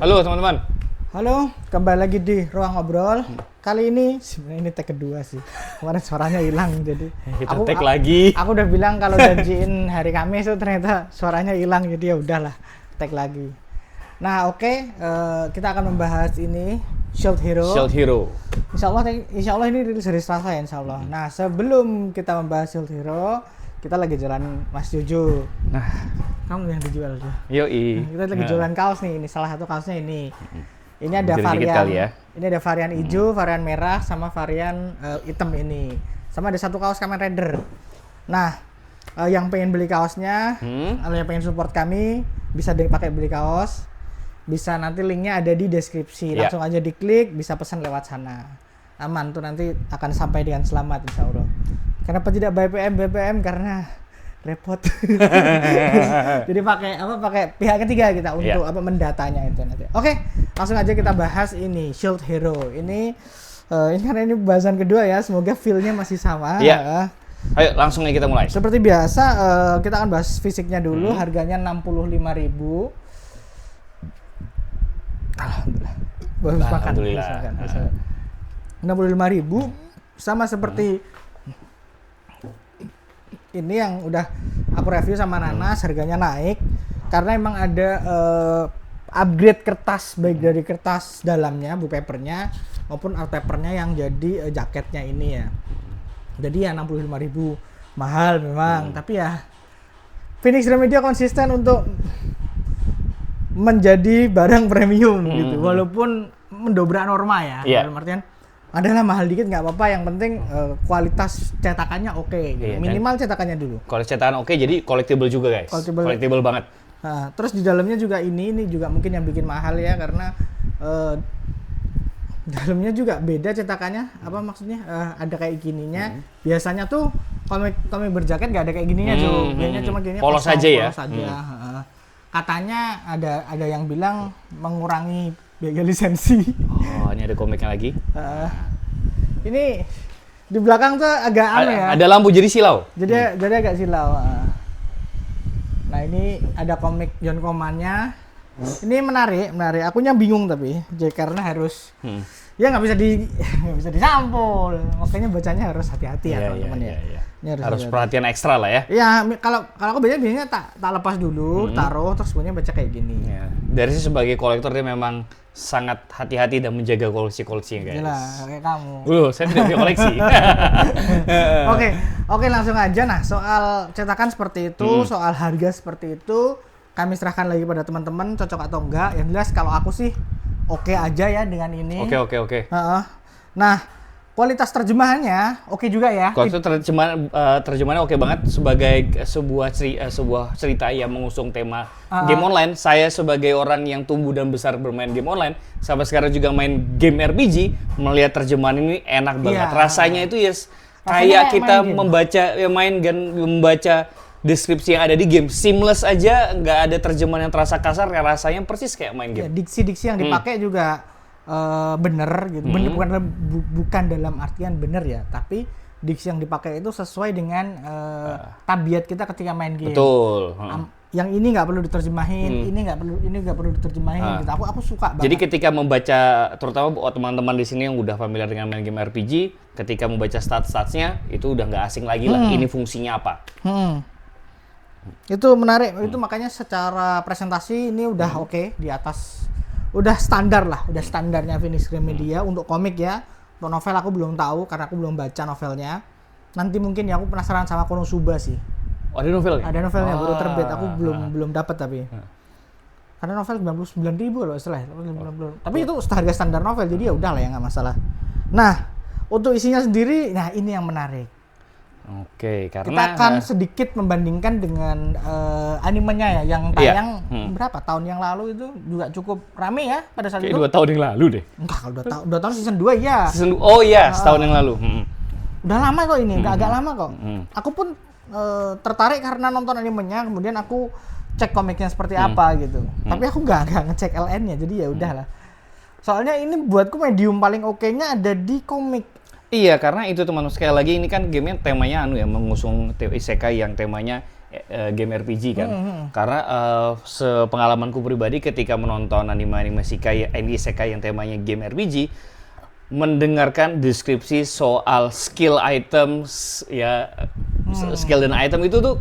Halo teman-teman. Halo, kembali lagi di Ruang Ngobrol. Kali ini sebenarnya ini tag kedua sih. Kemarin suaranya hilang jadi. Kita tag lagi. Aku udah bilang kalau janjiin hari Kamis tuh ternyata suaranya hilang jadi ya udahlah tag lagi. Nah kita akan membahas ini Shield Hero. Shield Hero. Insya Allah ini rilis hari Selasa ya Insya Allah. Nah sebelum kita membahas Shield Hero, kita lagi jalan Mas Jojo. Nah, kamu yang dijual tuh. Yoi. Kita lagi jualan kaos nih. Ini salah satu kaosnya ini. Ini ada Jadi varian. ya. Ini ada varian hijau, varian merah, sama varian hitam ini. Sama ada satu kaos Kamen Rider. Nah, yang pengen beli kaosnya, atau yang pengen support kami, bisa pakai beli kaos. Bisa nanti linknya ada di deskripsi. Langsung aja diklik, bisa pesan lewat sana. Aman tuh nanti akan sampai dengan selamat insya Allah. Kenapa tidak BPM? Karena repot. Jadi pakai pihak ketiga kita untuk mendatanya itu nanti. Oke, langsung aja kita bahas ini Shield Hero. Ini karena ini bahasan kedua ya, semoga feel-nya masih sama. Iya. Ayo langsung aja kita mulai. Seperti biasa kita akan bahas fisiknya dulu, harganya 65.000. Alhamdulillah. Bagus makan. Alhamdulillah. 65.000 sama seperti ini yang udah aku review sama Nanas, harganya naik karena emang ada upgrade kertas, baik dari kertas dalamnya, buku papernya maupun art papernya yang jadi jaketnya ini ya. Jadi ya 65.000 mahal memang, tapi ya Phoenix Remedia konsisten untuk menjadi barang premium gitu, walaupun mendobrak norma ya. Dalam artian adalah mahal dikit nggak apa-apa, yang penting kualitas cetakannya oke. Gitu. Minimal cetakannya dulu. Kalau cetakan oke, jadi collectible juga guys. Collectible banget. Nah, terus di dalamnya juga ini juga mungkin yang bikin mahal ya, karena dalamnya juga beda cetakannya. Apa maksudnya? Ada kayak gininya. Biasanya tuh komik berjaket nggak ada kayak gininya tuh. Biasanya cuma gininya polos aja ya. Polos aja. Katanya ada yang bilang mengurangi biaya lisensi. Oh, ini ada komiknya lagi. Ini di belakang tuh agak aneh ya. Ada lampu jadi silau. Jadi agak silau. Nah ini ada komik John Coman-nya. Ini menarik. Akunya bingung tapi, karena harus ya nggak bisa disampul. Makanya bacanya harus hati-hati ya teman-teman ya. Harus perhatian ekstra lah ya. Iya, kalau aku biasanya tak lepas dulu, taruh terus kemudian baca kayak gini. Ya. Dari sih sebagai kolektor dia memang sangat hati-hati dan menjaga koleksi-koleksinya guys. Gila, kayak kamu. Saya tidak punya koleksi. Oke, langsung aja. Nah, soal cetakan seperti itu, soal harga seperti itu, kami serahkan lagi pada teman-teman cocok atau enggak. Yang jelas kalau aku sih oke aja ya dengan ini. Oke. Nah, kualitas terjemahannya oke juga ya. Kualitas terjemahannya oke banget sebagai sebuah cerita yang mengusung tema game online. Saya sebagai orang yang tumbuh dan besar bermain game online, sampai sekarang juga main game RPG, melihat terjemahan ini enak banget. Rasanya itu kayak kita membaca deskripsi yang ada di game, seamless aja, nggak ada terjemahan yang terasa kasar, rasanya persis kayak main game. Ya, diksi yang dipakai juga bener gitu. Bukan dalam artian bener ya, tapi diksi yang dipakai itu sesuai dengan tabiat kita ketika main game. Betul. Yang ini nggak perlu diterjemahin, ini nggak perlu diterjemahin. Gitu. Aku suka banget. Jadi ketika membaca, terutama buat teman-teman di sini yang udah familiar dengan main game RPG, ketika membaca statsnya itu udah nggak asing lagi lah. Ini fungsinya apa? Itu menarik. Itu makanya secara presentasi ini udah oke, di atas. Udah standar lah, udah standarnya Phoenix Remedia untuk komik ya. Untuk novel aku belum tahu karena aku belum baca novelnya. Nanti mungkin ya aku penasaran sama Konosuba sih. Oh, ada novelnya? Ada novelnya, baru terbit. Aku belum dapat tapi. Karena novel 99.000 loh setelah. Tapi itu harga standar novel, jadi ya udah lah ya nggak masalah. Nah, untuk isinya sendiri, nah ini yang menarik. Oke, karena kita akan sedikit membandingkan dengan animenya ya, yang tayang berapa tahun yang lalu itu juga cukup rame ya pada saat itu. 2 tahun yang lalu deh. Enggak, kalau 2 tahun season 2 ya. Setahun yang lalu. Udah lama kok ini, udah agak lama kok. Aku pun tertarik karena nonton animenya, kemudian aku cek komiknya seperti apa gitu. Tapi aku nggak ngecek LN-nya, jadi ya udahlah. Soalnya ini buatku medium paling oke-nya ada di komik. Iya, karena itu teman-teman, sekali lagi ini kan gamenya temanya mengusung isekai yang temanya game RPG kan. Karena sepengalamanku pribadi ketika menonton anime isekai yang temanya game RPG, mendengarkan deskripsi soal skill items skill dan item itu tuh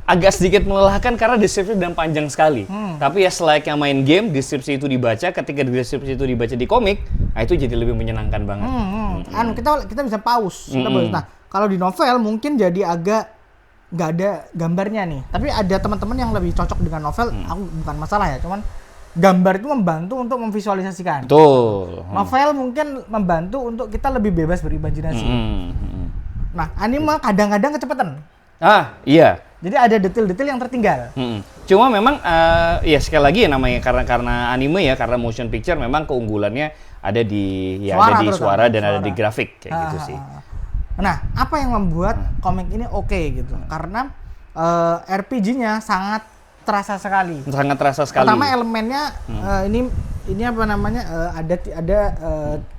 agak sedikit melelahkan karena deskripsi dan panjang sekali. Tapi ya selayaknya main game, deskripsi itu dibaca, ketika deskripsi itu dibaca di komik, nah itu jadi lebih menyenangkan banget. Kita bisa pause. Nah, kalau di novel mungkin jadi agak nggak ada gambarnya nih. Tapi ada teman-teman yang lebih cocok dengan novel, aku bukan masalah ya, cuman gambar itu membantu untuk memvisualisasikan. Betul. Novel mungkin membantu untuk kita lebih bebas berimajinasi. Nah, anime kadang-kadang kecepatan. Iya. Jadi ada detail-detail yang tertinggal. Cuma memang ya sekali lagi ya namanya karena anime ya, karena motion picture memang keunggulannya ada di suara dan ada di grafik kayak gitu sih. Nah, apa yang membuat komik ini oke gitu? Karena RPG-nya sangat terasa sekali. Sangat terasa sekali. Pertama elemennya ini apa namanya? Ada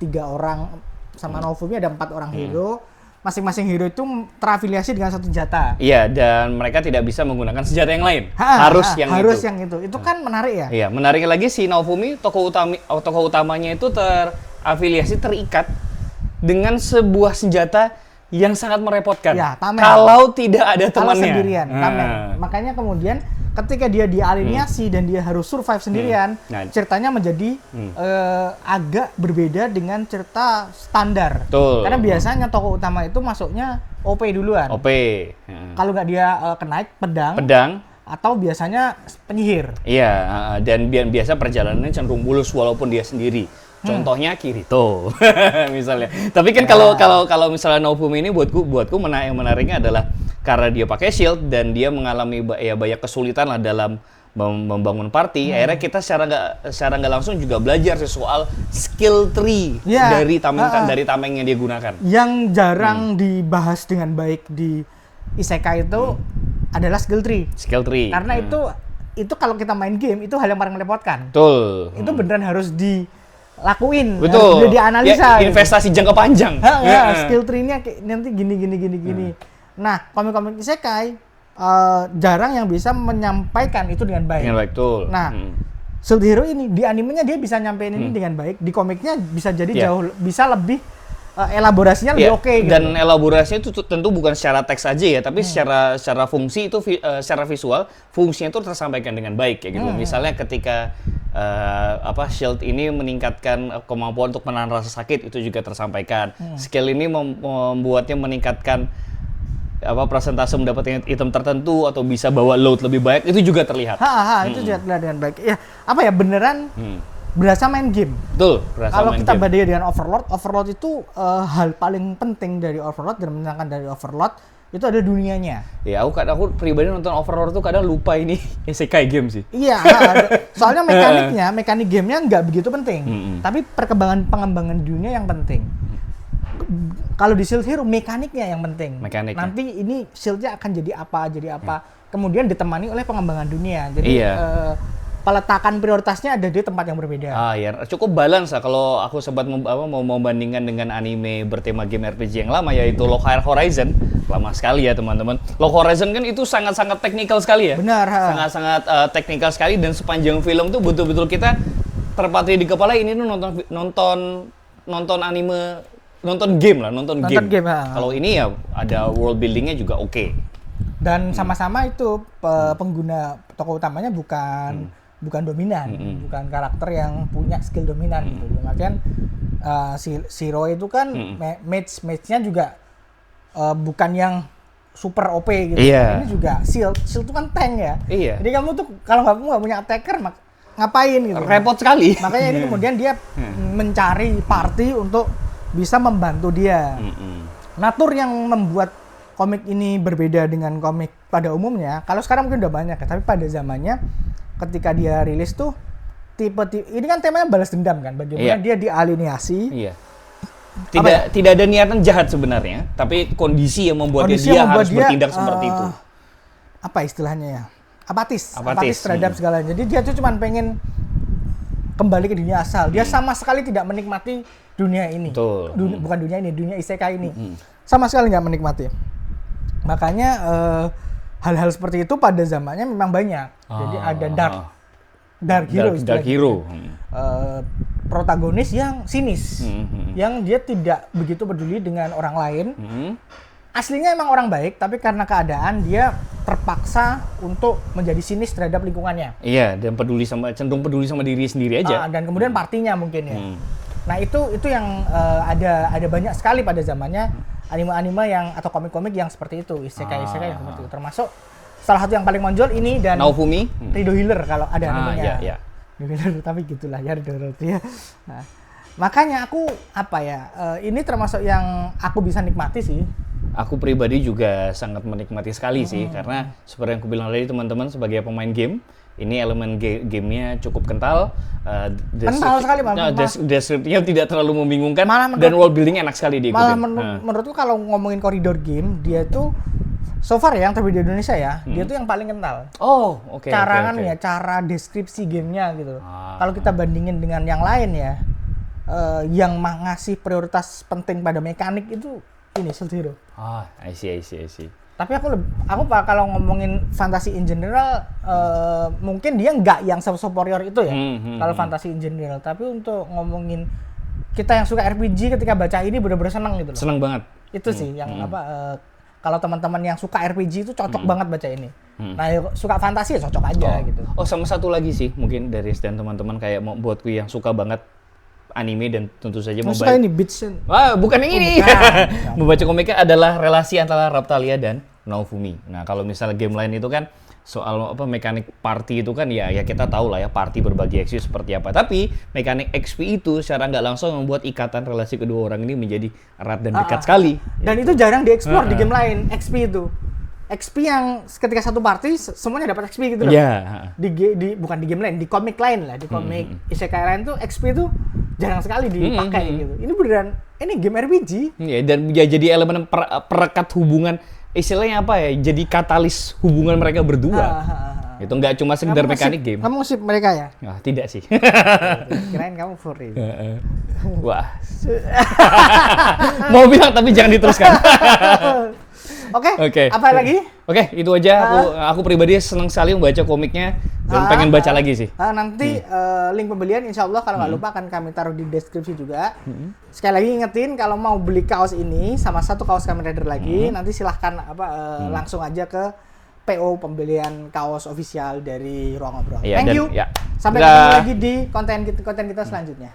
3 orang sama Naofumi, ada 4 orang hero. Masing-masing hero itu terafiliasi dengan satu senjata. Iya, dan mereka tidak bisa menggunakan senjata yang lain. Harus yang itu. Itu kan menarik ya? Iya, menariknya lagi si Naofumi, tokoh utamanya itu terafiliasi, terikat dengan sebuah senjata yang sangat merepotkan. Ya, tameng. Kalau tidak ada temannya. Kalau sendirian, tameng. Makanya kemudian ketika dia dialiniasi dan dia harus survive sendirian, ceritanya menjadi agak berbeda dengan cerita standar. Betul. Karena biasanya tokoh utama itu masuknya OP duluan. OP. Kalau nggak dia knight, pedang. Atau biasanya penyihir. Iya, dan biasa perjalanannya cenderung mulus walaupun dia sendiri. Contohnya Kirito, misalnya. Tapi kan kalau misalnya Naofumi ini buatku yang menariknya adalah karena dia pakai shield dan dia mengalami banyak kesulitan lah dalam membangun party. Akhirnya kita secara nggak langsung juga belajar soal skill tree dari tameng yang dia gunakan. Yang jarang dibahas dengan baik di isekai itu adalah skill tree. Skill tree. Karena itu kalau kita main game itu hal yang paling merepotkan. Betul. Itu beneran harus dilakuin, betul. Harus dianalisa. Investasi jangka panjang. Skill tree-nya nanti gini. Nah, komik-komik isekai jarang yang bisa menyampaikan itu dengan baik. Dengan baik, betul. Nah, Shield Hero ini di animenya dia bisa nyampein ini dengan baik, di komiknya bisa jadi bisa lebih elaborasinya lebih oke gitu. Dan elaborasinya itu tentu bukan secara teks aja ya, tapi secara fungsi itu secara visual fungsinya itu tersampaikan dengan baik kayak gitu. Misalnya ketika Shield ini meningkatkan kemampuan untuk menahan rasa sakit, itu juga tersampaikan. Skill ini membuatnya meningkatkan persentase mendapatkan item tertentu atau bisa bawa load lebih baik, itu juga terlihat. Itu juga terlihat dengan baik. Ya, beneran berasa main game. Betul, kalau kita bandingkan dengan Overlord itu hal paling penting dari Overlord dan menyenangkan dari Overlord itu ada dunianya. Ya, aku pribadi nonton Overlord tuh kadang lupa ini isekai game sih. Iya, soalnya mekanik gamenya nggak begitu penting. Tapi pengembangan dunia yang penting. Kalau di Shield Hero mekaniknya yang penting. Nanti ini shield-nya akan jadi apa. Kemudian ditemani oleh pengembangan dunia. Jadi peletakan prioritasnya ada di tempat yang berbeda. Ya cukup balance lah. Kalau aku sempat mau membandingkan dengan anime bertema game RPG yang lama, yaitu Log Horizon. Lama sekali ya teman-teman. Log Horizon kan itu sangat-sangat teknikal sekali ya. Benar. Sangat-sangat teknikal sekali, dan sepanjang film tuh betul-betul kita terpatri di kepala ini tuh nonton anime, nonton game. Kalau ini ya ada world buildingnya juga oke. Dan sama-sama itu pengguna tokoh utamanya bukan dominan, bukan karakter yang punya skill dominan gitu. Makanya si Roy itu kan match-nya juga bukan yang super OP gitu. Ini juga shield itu kan tank ya. Jadi kamu tuh kalau kamu nggak punya attacker ngapain gitu. Repot sekali. Makanya ini kemudian dia mencari party untuk bisa membantu dia. Natur yang membuat komik ini berbeda dengan komik pada umumnya. Kalau sekarang mungkin udah banyak ya, tapi pada zamannya ketika dia rilis tuh tipe ini kan temanya balas dendam kan, bagaimana dia dialiniasi. Tidak ada niatan jahat sebenarnya, tapi kondisi yang membuat dia harus bertindak seperti itu. Apa istilahnya ya? Apatis terhadap segalanya. Jadi dia tuh cuma pengen kembali ke dunia asal. Dia sama sekali tidak menikmati dunia ini. Bukan dunia ini, dunia isekai ini. Sama sekali nggak menikmati. Makanya hal-hal seperti itu pada zamannya memang banyak. Jadi ada dark hero Dark hero. protagonis yang sinis, yang dia tidak begitu peduli dengan orang lain. Aslinya emang orang baik, tapi karena keadaan dia terpaksa untuk menjadi sinis terhadap lingkungannya. Iya, dan cenderung peduli sama diri sendiri aja. Dan kemudian partinya mungkin ya. Nah itu yang ada banyak sekali pada zamannya anime-anime yang atau komik-komik yang seperti itu, isekai-isekai yang seperti itu. Termasuk salah satu yang paling menonjol ini dan Naofumi. Rido Healer kalau ada animenya. Iya. Rido Healer, tapi gitulah ya Rido Healer ya. Nah, makanya aku ini termasuk yang aku bisa nikmati sih. Aku pribadi juga sangat menikmati sekali sih, karena seperti yang aku bilang tadi teman-teman, sebagai pemain game, ini elemen gamenya cukup kental. Kental sekali, deskripsinya tidak terlalu membingungkan, malah dan world building enak sekali diikutin. Malah menurutku kalau ngomongin koridor game, dia tuh so far ya yang terbaik di Indonesia ya, dia tuh yang paling kental. Oh, oke. Cara deskripsi gamenya gitu. Kalau kita bandingin dengan yang lain ya, yang ngasih prioritas penting pada mekanik itu ini Shield Hero. I see. Tapi aku kalau ngomongin fantasy in general, mungkin dia nggak yang superior itu ya. Kalau fantasy in general, tapi untuk ngomongin kita yang suka RPG ketika baca ini benar-benar senang gitu loh. Senang banget. Itu sih yang kalau teman-teman yang suka RPG itu cocok banget baca ini. Nah, suka fantasi ya cocok aja gitu. Sama satu lagi sih, mungkin dari dan teman-teman kayak buatku yang suka banget anime dan tentu saja suka ini Beats. Bukan yang ini. Membaca komiknya adalah relasi antara Raphtalia dan Naofumi. Nah, kalau misalnya game lain itu kan soal mekanik party itu kan ya kita tahu lah ya, party berbagi XP seperti apa. Tapi mekanik XP itu secara nggak langsung membuat ikatan relasi kedua orang ini menjadi erat dan dekat sekali. Dan itu jarang dieksplor di game lain, XP itu. XP yang ketika satu party semuanya dapat XP gitu loh. Iya. Bukan di game lain, di komik lain lah, di komik isekai lain tuh XP itu jarang sekali dipakai gitu. Ini beneran ini game RPG. Iya, dan ya jadi elemen perekat hubungan, istilahnya apa ya? Jadi katalis hubungan mereka berdua. Itu nggak cuma sekedar mekanik game. Kamu ngusip mereka ya? Tidak sih. Kirain kamu furry. Wah. Mau bilang tapi jangan diteruskan. Oke. Apa lagi? Oke, itu aja. Aku pribadi senang sekali membaca komiknya dan pengen baca lagi sih. Nanti link pembelian insya Allah kalau nggak lupa akan kami taruh di deskripsi juga. Sekali lagi ingetin kalau mau beli kaos ini sama satu kaos Kamen Rider lagi, nanti silahkan langsung aja ke PO pembelian kaos official dari Ruang Ngobrol. Thank you. Sampai ketemu lagi di konten kita selanjutnya.